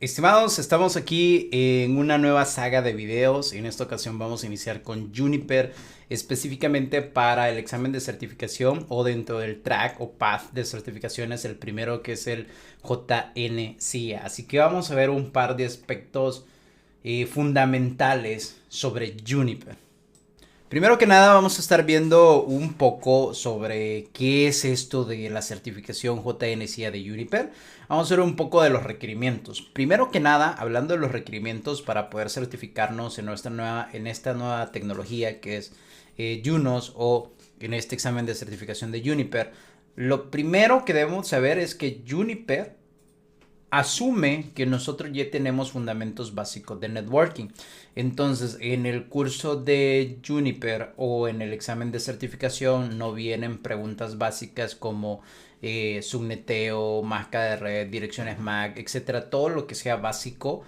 Estimados, estamos aquí en una nueva saga de videos. En esta ocasión vamos a iniciar con Juniper, específicamente para el examen de certificación o dentro del track o path de certificaciones, el primero que es el JNCIA. Así que vamos a ver un par de aspectos fundamentales sobre Juniper. Primero que nada vamos a estar viendo un poco sobre qué es esto de la certificación JNCIA de Juniper. Vamos a ver un poco de los requerimientos. Primero que nada, hablando de los requerimientos para poder certificarnos en esta nueva tecnología que es Junos o en este examen de certificación de Juniper. Lo primero que debemos saber es que Juniper asume que nosotros ya tenemos fundamentos básicos de networking. Entonces, en el curso de Juniper o en el examen de certificación no vienen preguntas básicas como subneteo, máscara de red, direcciones MAC, etcétera. Todo lo que sea básico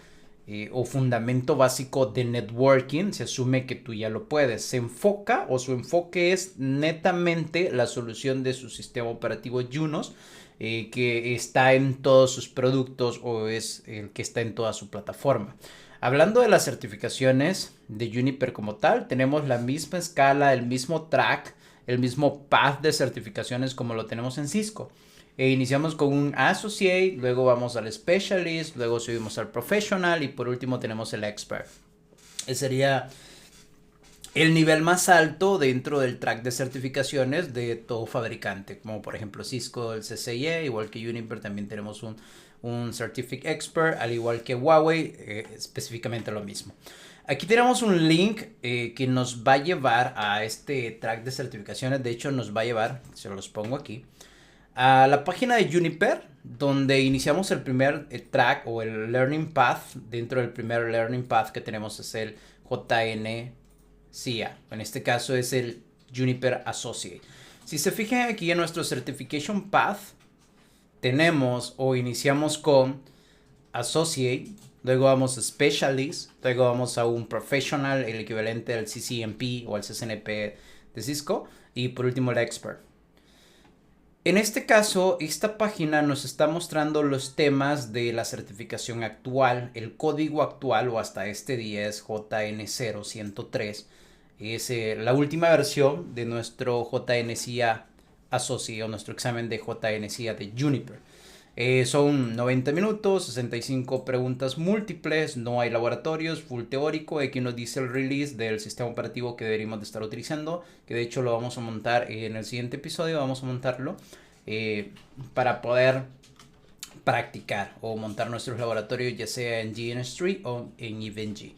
o fundamento básico de networking, se asume que tú ya lo puedes. Se enfoca o su enfoque es netamente la solución de su sistema operativo Junos, que está en todos sus productos o es el que está en toda su plataforma. Hablando de las certificaciones de Juniper como tal, tenemos la misma escala, el mismo track, el mismo path de certificaciones como lo tenemos en Cisco. Iniciamos con un Associate, luego vamos al Specialist, luego subimos al Professional y por último tenemos el Expert. Ese sería el nivel más alto dentro del track de certificaciones de todo fabricante, como por ejemplo Cisco, el CCIE, igual que Juniper también tenemos un Certificate Expert, al igual que Huawei, específicamente lo mismo. Aquí tenemos un link que nos va a llevar a este track de certificaciones. De hecho, nos va a llevar, se los pongo aquí, a la página de Juniper, donde iniciamos el primer track o el Learning Path. Dentro del primer Learning Path que tenemos es el JNCIA. En este caso es el Juniper Associate. Si se fijan aquí en nuestro Certification Path, tenemos o iniciamos con Associate, luego vamos a Specialist, luego vamos a un Professional, el equivalente al CCNP o al CCNP de Cisco, y por último el Expert. En este caso, esta página nos está mostrando los temas de la certificación actual, el código actual o hasta este día es JN0103. Es la última versión de nuestro JNCIA Associate o nuestro examen de JNCIA de Juniper. Son 90 minutos, 65 preguntas múltiples, no hay laboratorios, full teórico. Aquí nos dice el release del sistema operativo que deberíamos de estar utilizando, que de hecho lo vamos a montar en el siguiente episodio, vamos a montarlo para poder practicar o montar nuestros laboratorios, ya sea en GNS3 o en EVE-NG.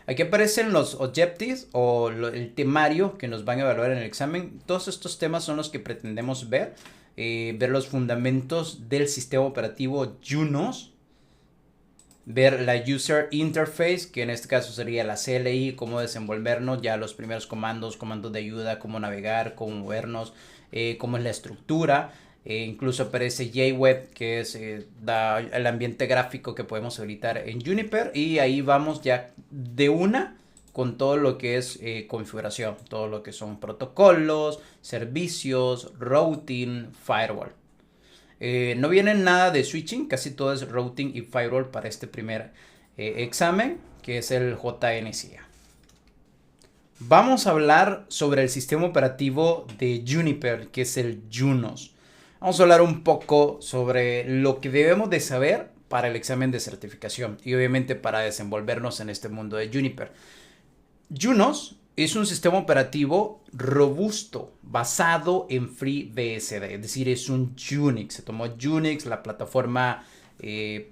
Aquí aparecen los objectives o el temario que nos van a evaluar en el examen. Todos estos temas son los que pretendemos ver. Ver los fundamentos del sistema operativo Junos, ver la User Interface, que en este caso sería la CLI, cómo desenvolvernos, ya los primeros comandos de ayuda, cómo navegar, cómo movernos, cómo es la estructura. Incluso aparece JWeb, que es el ambiente gráfico que podemos habilitar en Juniper, y ahí vamos ya de una con todo lo que es configuración, todo lo que son protocolos, servicios, routing, firewall. No viene nada de switching, casi todo es routing y firewall para este primer examen, que es el JNCIA. Vamos a hablar sobre el sistema operativo de Juniper, que es el Junos. Vamos a hablar un poco sobre lo que debemos de saber para el examen de certificación y obviamente para desenvolvernos en este mundo de Juniper. Junos es un sistema operativo robusto basado en FreeBSD, es decir, es un Unix. Se tomó Unix, la plataforma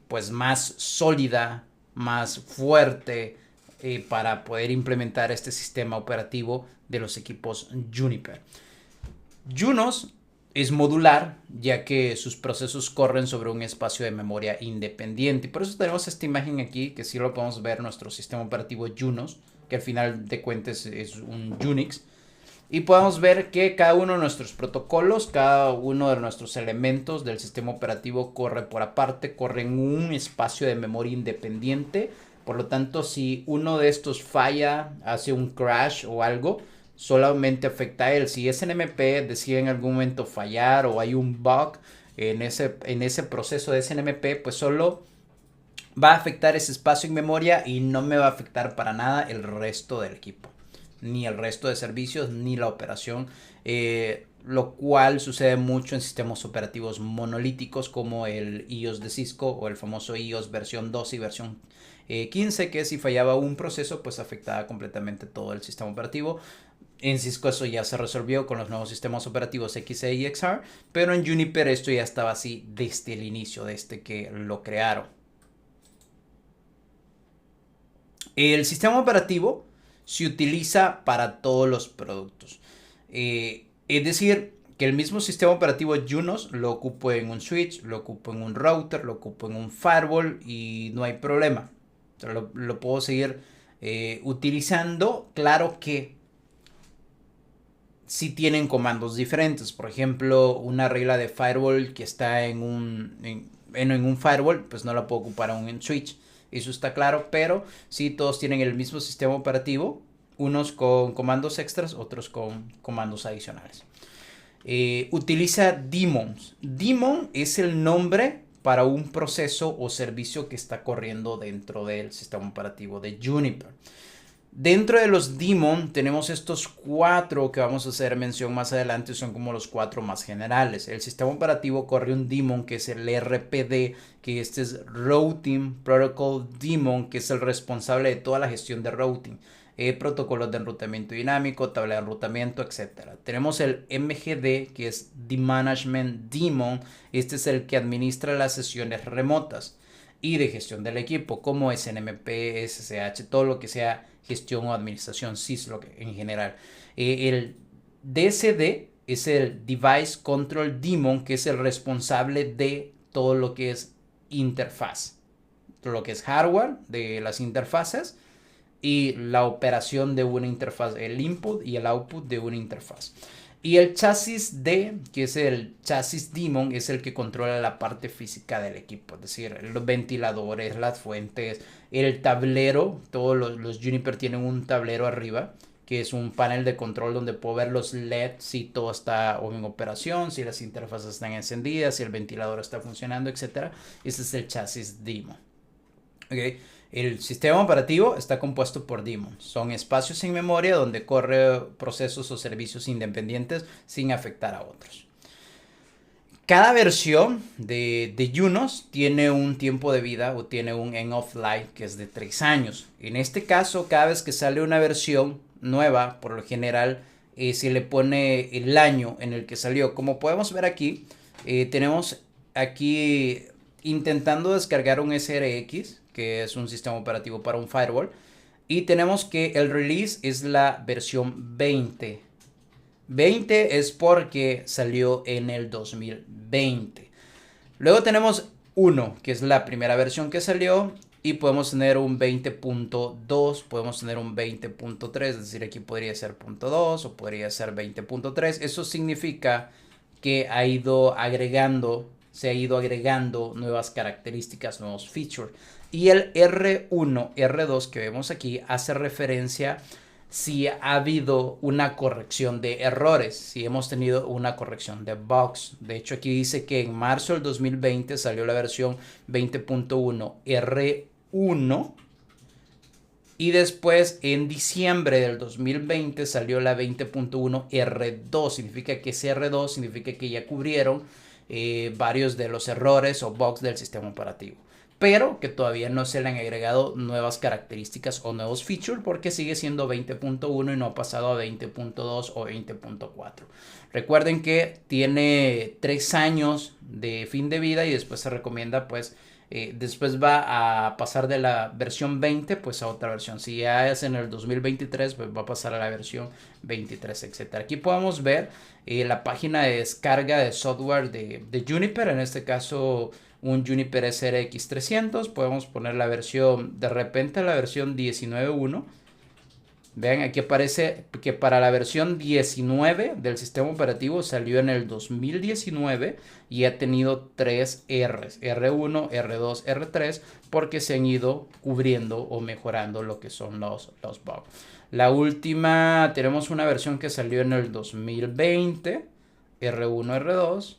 pues más sólida, más fuerte para poder implementar este sistema operativo de los equipos Juniper. Junos es modular, ya que sus procesos corren sobre un espacio de memoria independiente. Por eso tenemos esta imagen aquí, que sí lo podemos ver, nuestro sistema operativo Junos, que al final de cuentas es un Unix. Y podemos ver que cada uno de nuestros protocolos, cada uno de nuestros elementos del sistema operativo corre por aparte, corre en un espacio de memoria independiente. Por lo tanto, si uno de estos falla, hace un crash o algo, solamente afecta a él. Si SNMP decide en algún momento fallar o hay un bug en ese proceso de SNMP, pues solo va a afectar ese espacio en memoria y no me va a afectar para nada el resto del equipo, ni el resto de servicios, ni la operación, lo cual sucede mucho en sistemas operativos monolíticos como el iOS de Cisco o el famoso iOS versión 12 y versión 15, que si fallaba un proceso pues afectaba completamente todo el sistema operativo. En Cisco eso ya se resolvió con los nuevos sistemas operativos XE y XR, pero en Juniper esto ya estaba así desde el inicio, desde que lo crearon. El sistema operativo se utiliza para todos los productos. Es decir, que el mismo sistema operativo Junos lo ocupo en un switch, lo ocupo en un router, lo ocupo en un firewall y no hay problema. O sea, lo puedo seguir utilizando. Claro que si tienen comandos diferentes. Por ejemplo, una regla de firewall que está en un firewall, pues no la puedo ocupar en un switch. Eso está claro, pero sí todos tienen el mismo sistema operativo, unos con comandos extras, otros con comandos adicionales. Utiliza daemons. Daemon es el nombre para un proceso o servicio que está corriendo dentro del sistema operativo de Juniper. Dentro de los daemon tenemos estos 4 que vamos a hacer mención más adelante, son como los 4 más generales. El sistema operativo corre un daemon que es el RPD, que este es Routing Protocol Daemon, que es el responsable de toda la gestión de routing, protocolos de enrutamiento dinámico, tabla de enrutamiento, etc. Tenemos el MGD, que es The Management Daemon, este es el que administra las sesiones remotas y de gestión del equipo, como SNMP, SSH, todo lo que sea gestión o administración, syslog en general. El DCD es el Device Control Daemon, que es el responsable de todo lo que es interfaz, todo lo que es hardware de las interfaces y la operación de una interfaz, el input y el output de una interfaz. Y el chasis D, que es el chasis daemon, es el que controla la parte física del equipo, es decir, los ventiladores, las fuentes, el tablero. Todos los Juniper tienen un tablero arriba, que es un panel de control donde puedo ver los LEDs si todo está en operación, si las interfaces están encendidas, si el ventilador está funcionando, etc. Ese es el chasis daemon. Okay. El sistema operativo está compuesto por daemons. Son espacios en memoria donde corre procesos o servicios independientes sin afectar a otros. Cada versión de Junos tiene un tiempo de vida o tiene un end of life que es de 3 años. En este caso, cada vez que sale una versión nueva, por lo general, se le pone el año en el que salió. Como podemos ver aquí, tenemos aquí intentando descargar un SRX, que es un sistema operativo para un firewall, y tenemos que el release es la versión 20. 20 es porque salió en el 2020. Luego tenemos 1, que es la primera versión que salió, y podemos tener un 20.2, podemos tener un 20.3, es decir, aquí podría ser .2 o podría ser 20.3. Eso significa que se ha ido agregando nuevas características, nuevos features. Y el R1, R2 que vemos aquí hace referencia si ha habido una corrección de errores, si hemos tenido una corrección de bugs. De hecho, aquí dice que en marzo del 2020 salió la versión 20.1 R1 y después en diciembre del 2020 salió la 20.1 R2. Significa que ese R2 significa que ya cubrieron varios de los errores o bugs del sistema operativo, pero que todavía no se le han agregado nuevas características o nuevos features porque sigue siendo 20.1 y no ha pasado a 20.2 o 20.4. Recuerden que tiene 3 años de fin de vida y después se recomienda pues después va a pasar de la versión 20 pues a otra versión. Si ya es en el 2023 pues va a pasar a la versión 23, etc. Aquí podemos ver la página de descarga de software de Juniper, en este caso un Juniper SRX 300. Podemos poner la versión, de repente la versión 19.1. Vean, aquí aparece que para la versión 19 del sistema operativo salió en el 2019 y ha tenido 3 Rs, R1, R2, R3, porque se han ido cubriendo o mejorando lo que son los bugs. La última, tenemos una versión que salió en el 2020, R1, R2.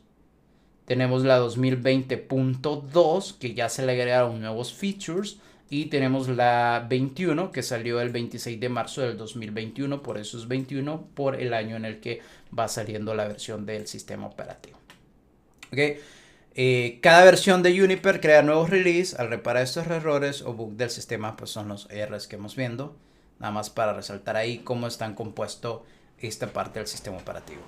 Tenemos la 2020.2 que ya se le agregaron nuevos features. Y tenemos la 21 que salió el 26 de marzo del 2021. Por eso es 21 por el año en el que va saliendo la versión del sistema operativo. ¿Ok? Cada versión de Juniper crea nuevos releases. Al reparar estos errores o bugs del sistema, pues son los errores que hemos viendo. Nada más para resaltar ahí cómo están compuesto esta parte del sistema operativo.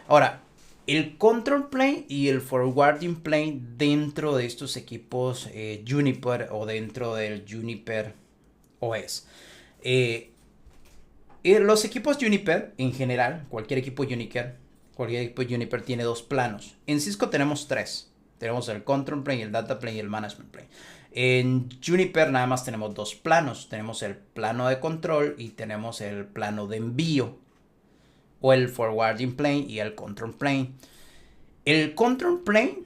Ahora, el control plane y el forwarding plane dentro de estos equipos Juniper o dentro del Juniper OS. Los equipos Juniper en general, cualquier equipo Juniper tiene dos planos. En Cisco tenemos tres. Tenemos el control plane, el data plane y el management plane. En Juniper nada más tenemos dos planos. Tenemos el plano de control y tenemos el plano de envío. O el forwarding plane y el control plane. El control plane,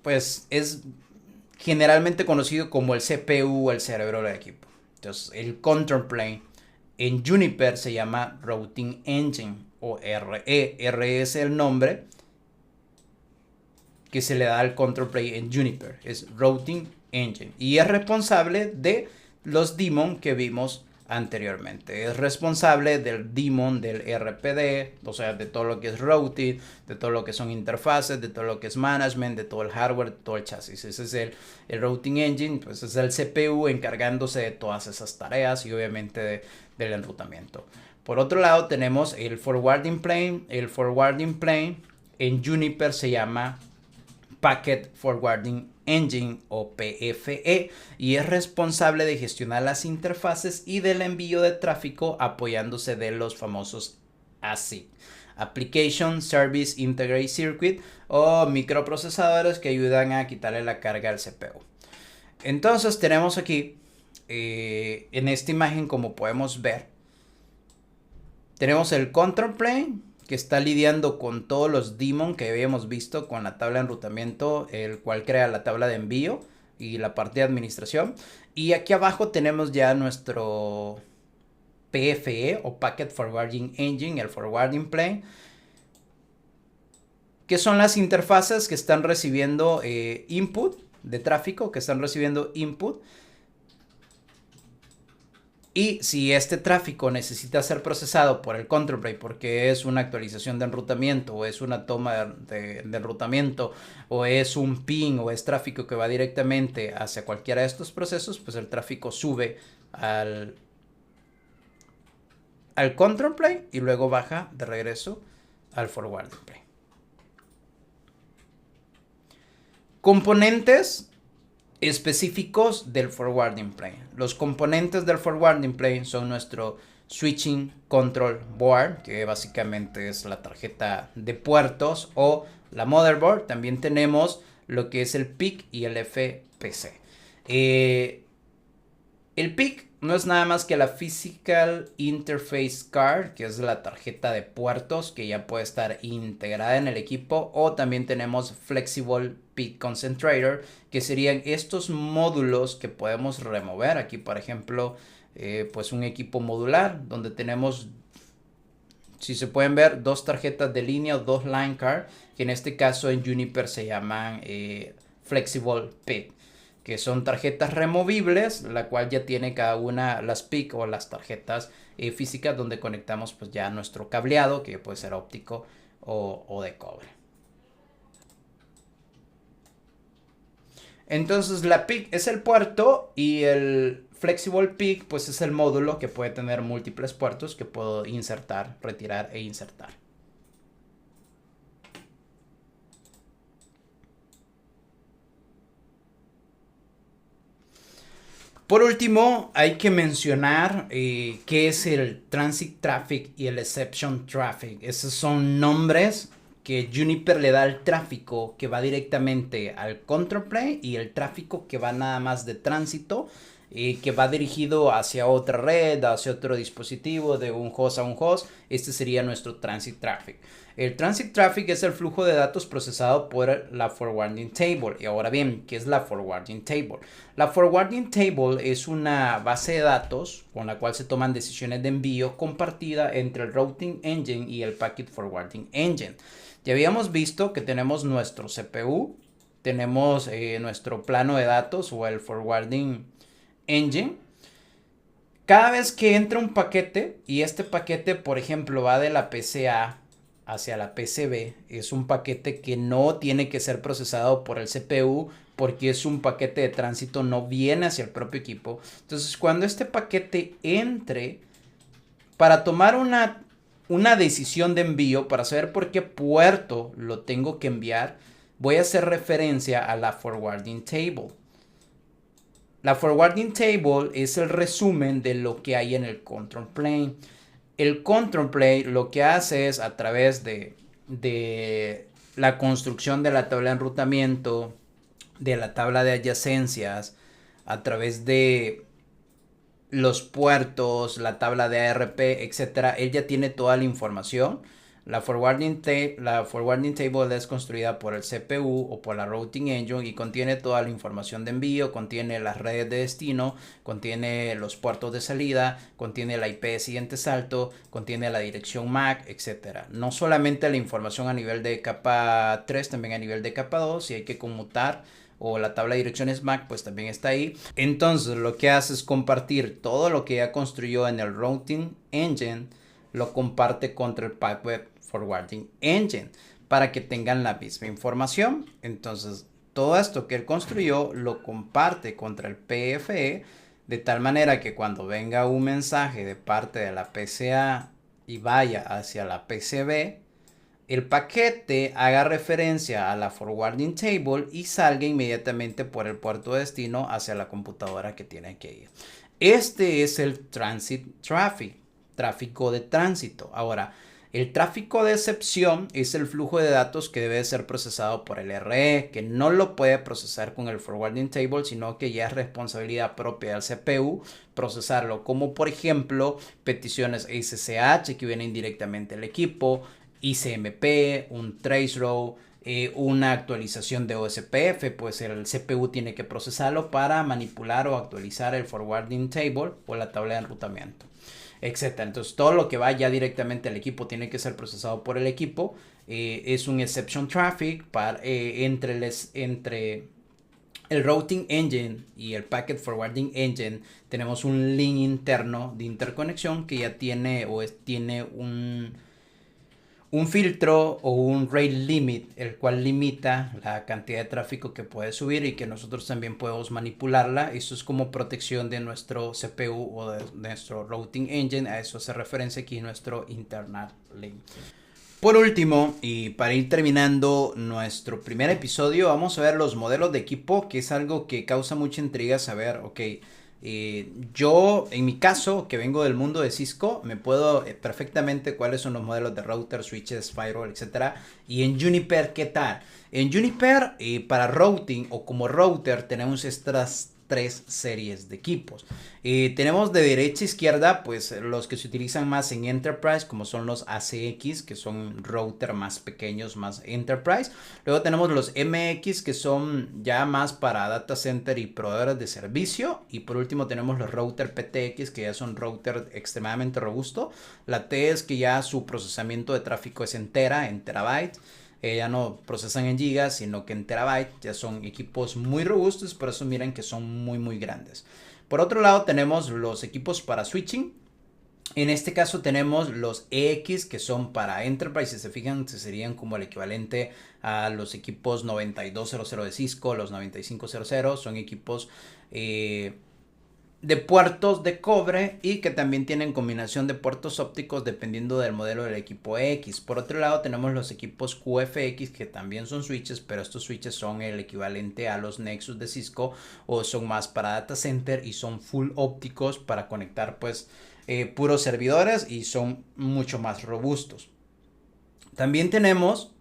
pues, es generalmente conocido como el CPU o el cerebro del equipo. Entonces, el control plane en Juniper se llama Routing Engine o RE. RE es el nombre que se le da al control plane en Juniper. Es Routing Engine. Y es responsable de los daemon que vimos anteriormente. Es responsable del daemon del RPD, o sea, de todo lo que es routing, de todo lo que son interfaces, de todo lo que es management, de todo el hardware, de todo el chasis. Ese es el Routing Engine, pues es el CPU encargándose de todas esas tareas y obviamente del enrutamiento. Por otro lado tenemos el Forwarding Plane. El Forwarding Plane en Juniper se llama Packet Forwarding Engine o PFE y es responsable de gestionar las interfaces y del envío de tráfico apoyándose de los famosos ASIC, Application Service Integrated Circuit, o microprocesadores que ayudan a quitarle la carga al CPU. Entonces tenemos aquí en esta imagen, como podemos ver, tenemos el control plane que está lidiando con todos los daemon que habíamos visto con la tabla de enrutamiento, el cual crea la tabla de envío y la parte de administración. Y aquí abajo tenemos ya nuestro PFE o Packet Forwarding Engine, el Forwarding Plane, que son las interfaces que están recibiendo input de tráfico, que están recibiendo input. Y si este tráfico necesita ser procesado por el control plane porque es una actualización de enrutamiento o es una toma de enrutamiento o es un ping o es tráfico que va directamente hacia cualquiera de estos procesos, pues el tráfico sube al control plane y luego baja de regreso al forwarding plane. Componentes específicos del forwarding plane. Los componentes del forwarding plane son nuestro switching control board, que básicamente es la tarjeta de puertos o la motherboard. También tenemos lo que es el PIC y el FPC. El PIC no es nada más que la Physical Interface Card, que es la tarjeta de puertos que ya puede estar integrada en el equipo, o también tenemos Flexible PIC Concentrator, que serían estos módulos que podemos remover. Aquí, por ejemplo, pues un equipo modular donde tenemos, si se pueden ver, dos tarjetas de línea o dos line card, que en este caso en Juniper se llaman Flexible PIC, que son tarjetas removibles, la cual ya tiene cada una las PIC o las tarjetas físicas donde conectamos pues ya nuestro cableado, que puede ser óptico o de cobre. Entonces la PIC es el puerto y el Flexible PIC pues es el módulo que puede tener múltiples puertos que puedo insertar, retirar e insertar. Por último, hay que mencionar qué es el Transit Traffic y el Exception Traffic. Esos son nombres que Juniper le da al tráfico que va directamente al control plane y el tráfico que va nada más de tránsito, que va dirigido hacia otra red, hacia otro dispositivo, de un host a un host. Este sería nuestro Transit Traffic. El Transit Traffic es el flujo de datos procesado por la Forwarding Table. Y ahora bien, ¿qué es la Forwarding Table? La Forwarding Table es una base de datos con la cual se toman decisiones de envío compartida entre el Routing Engine y el Packet Forwarding Engine. Ya habíamos visto que tenemos nuestro CPU, tenemos nuestro plano de datos o el forwarding engine. Cada vez que entra un paquete y este paquete, por ejemplo, va de la PC A hacia la PC B, es un paquete que no tiene que ser procesado por el CPU porque es un paquete de tránsito, no viene hacia el propio equipo. Entonces, cuando este paquete entre, para tomar una decisión de envío, para saber por qué puerto lo tengo que enviar, voy a hacer referencia a la forwarding table. La forwarding table es el resumen de lo que hay en el control plane. El control plane lo que hace es, a través de la construcción de la tabla de enrutamiento, de la tabla de adyacencias, a través de los puertos, la tabla de ARP, etcétera, él ya tiene toda la información. La forwarding table es construida por el CPU o por la routing engine y contiene toda la información de envío, contiene las redes de destino, contiene los puertos de salida, contiene la IP de siguiente salto, contiene la dirección MAC, etcétera. No solamente la información a nivel de capa 3, también a nivel de capa 2, si hay que conmutar o la tabla de direcciones MAC, pues también está ahí. Entonces lo que hace es compartir todo lo que ya construyó en el routing engine, lo comparte contra el Packweb Forwarding Engine para que tengan la misma información. Entonces todo esto que él construyó lo comparte contra el PFE, de tal manera que cuando venga un mensaje de parte de la PCA y vaya hacia la PCB, el paquete haga referencia a la forwarding table y salga inmediatamente por el puerto de destino hacia la computadora que tiene que ir. Este es el transit traffic, tráfico de tránsito. Ahora, el tráfico de excepción es el flujo de datos que debe ser procesado por el RE, que no lo puede procesar con el forwarding table, sino que ya es responsabilidad propia del CPU procesarlo, como por ejemplo peticiones SSH que vienen directamente al equipo, ICMP, un tracerow, una actualización de OSPF, pues el CPU tiene que procesarlo para manipular o actualizar el forwarding table o la tabla de enrutamiento, etc. Entonces todo lo que va ya directamente al equipo tiene que ser procesado por el equipo. Es un exception traffic entre el routing engine y el packet forwarding engine. Tenemos un link interno de interconexión que ya tiene tiene un filtro o un rate limit, el cual limita la cantidad de tráfico que puede subir y que nosotros también podemos manipularla. Eso es como protección de nuestro CPU o de nuestro routing engine. A eso hace referencia aquí nuestro internal link. Por último, y para ir terminando nuestro primer episodio, vamos a ver los modelos de equipo, que es algo que causa mucha intriga saber. Ok, yo en mi caso, que vengo del mundo de Cisco, me puedo perfectamente cuáles son los modelos de router, switches, firewall, etcétera. Y en Juniper, ¿qué tal? En Juniper, para routing o como router, tenemos estas tres series de equipos. Tenemos de derecha a izquierda, pues los que se utilizan más en Enterprise, como son los ACX, que son router más pequeños, más Enterprise. Luego tenemos los MX, que son ya más para data center y proveedores de servicio. Y por último tenemos los router PTX, que ya son router extremadamente robusto. La T es que ya su procesamiento de tráfico es en terabyte. Ya no procesan en gigas, sino que en terabyte. Ya son equipos muy robustos, por eso miren que son muy grandes. Por otro lado tenemos los equipos para switching. En este caso tenemos los EX, que son para Enterprise. Si se fijan, serían como el equivalente a los equipos 9200 de Cisco, los 9500. Son equipos de puertos de cobre y que también tienen combinación de puertos ópticos dependiendo del modelo del equipo X. Por otro lado tenemos los equipos QFX, que también son switches, pero estos switches son el equivalente a los Nexus de Cisco o son más para data center y son full ópticos para conectar pues puros servidores y son mucho más robustos. También tenemos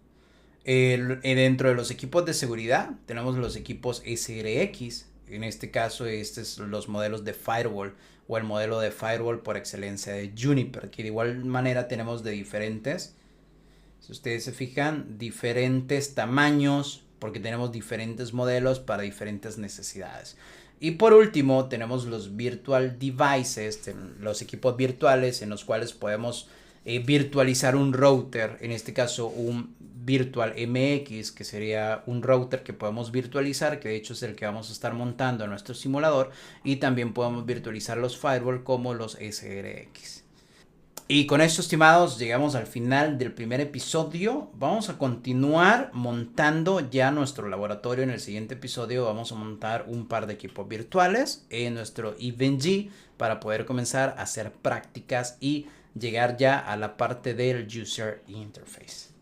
dentro de los equipos de seguridad tenemos los equipos SRX. En este caso, estos son los modelos de firewall o el modelo de firewall por excelencia de Juniper, que de igual manera tenemos de diferentes, si ustedes se fijan, diferentes tamaños, porque tenemos diferentes modelos para diferentes necesidades. Y por último, tenemos los virtual devices, los equipos virtuales en los cuales podemos virtualizar un router, en este caso un Virtual MX, que sería un router que podemos virtualizar, que de hecho es el que vamos a estar montando en nuestro simulador, y también podemos virtualizar los firewall como los SRX. Y con esto, estimados, llegamos al final del primer episodio. Vamos a continuar montando ya nuestro laboratorio. En el siguiente episodio vamos a montar un par de equipos virtuales en nuestro EVE-NG para poder comenzar a hacer prácticas y llegar ya a la parte del User Interface.